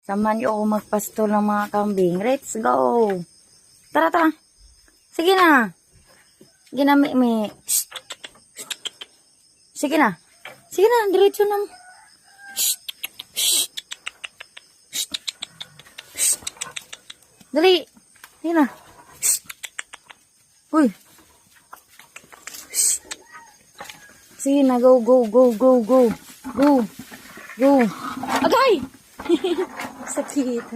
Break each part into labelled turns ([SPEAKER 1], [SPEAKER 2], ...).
[SPEAKER 1] Samahan niyo ako magpastol ng mga kambing. Let's go! Tara, tara. Sige na. Sige na, mi. Sige na. Sige na, diretso na. Dali. Sige na. Uy. Sige na, go, go, go, go, go. Go. Go. Agay! Sakit.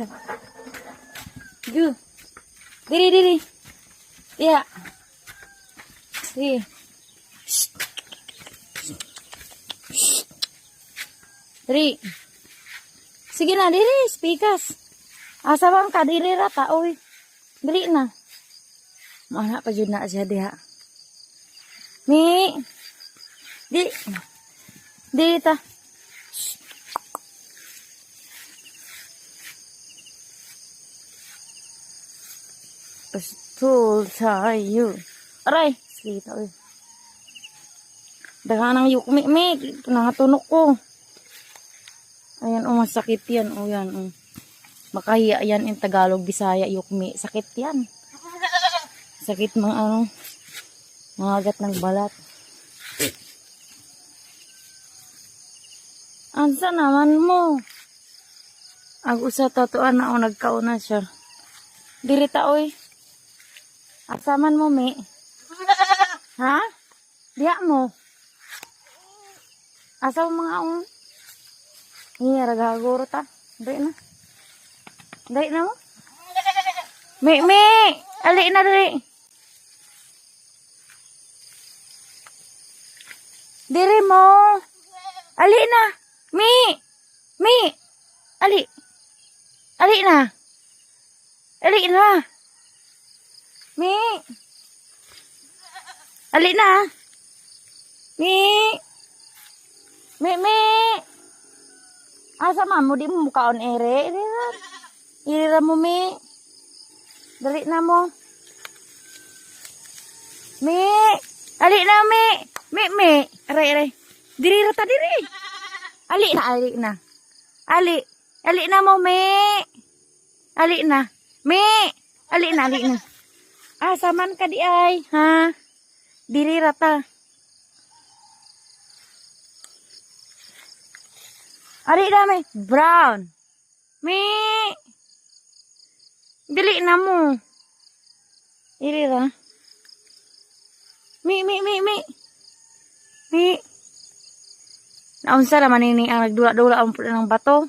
[SPEAKER 1] Go. Diri, diri. Yeah. Sige. Diri. Sige na, diri. Spikas. Asa bang ka? Diri rata, oy. Diri na. Mana pa jud na siya diha. Mi. Di ta. Pastol tayo. Aray, sige ta oy. Dahanang yukmi mi, nangatunok ko. Ayan, masakit yan. O yan, makahiya yan in Tagalog, Bisaya, yukmi. Sakit yan. Sakit mga mga agat ng balat. Ansa naman mo? Ag-usa tatuan na o nagkauna siya. Dirita oy. Asaman mo, mi? Ha? Diya mo? Asa mo mga iya, ragaguro ta. Dali na. Dali na mo? Mi! Ali na, dali. Diri mo. Ali na. Mi! Ali. Ali na. Ali na. Mi! Ali na. Mi! Asa man mo di mo mukaon ere. Irira mo, mi. Dali na mo. Mi! Ali na, mi! Mi! Aray. Diri rata, diri. Ali na. Ali na mo, mi. Ali na. Mi! Ali na. Asa man ka di ay, ha? Diri rata. Ari na, mi. Brown. Mi! Dili na mo. Diri ra. Mi. Naunsa naman ini ang nagdula-dula ang puno ng bato.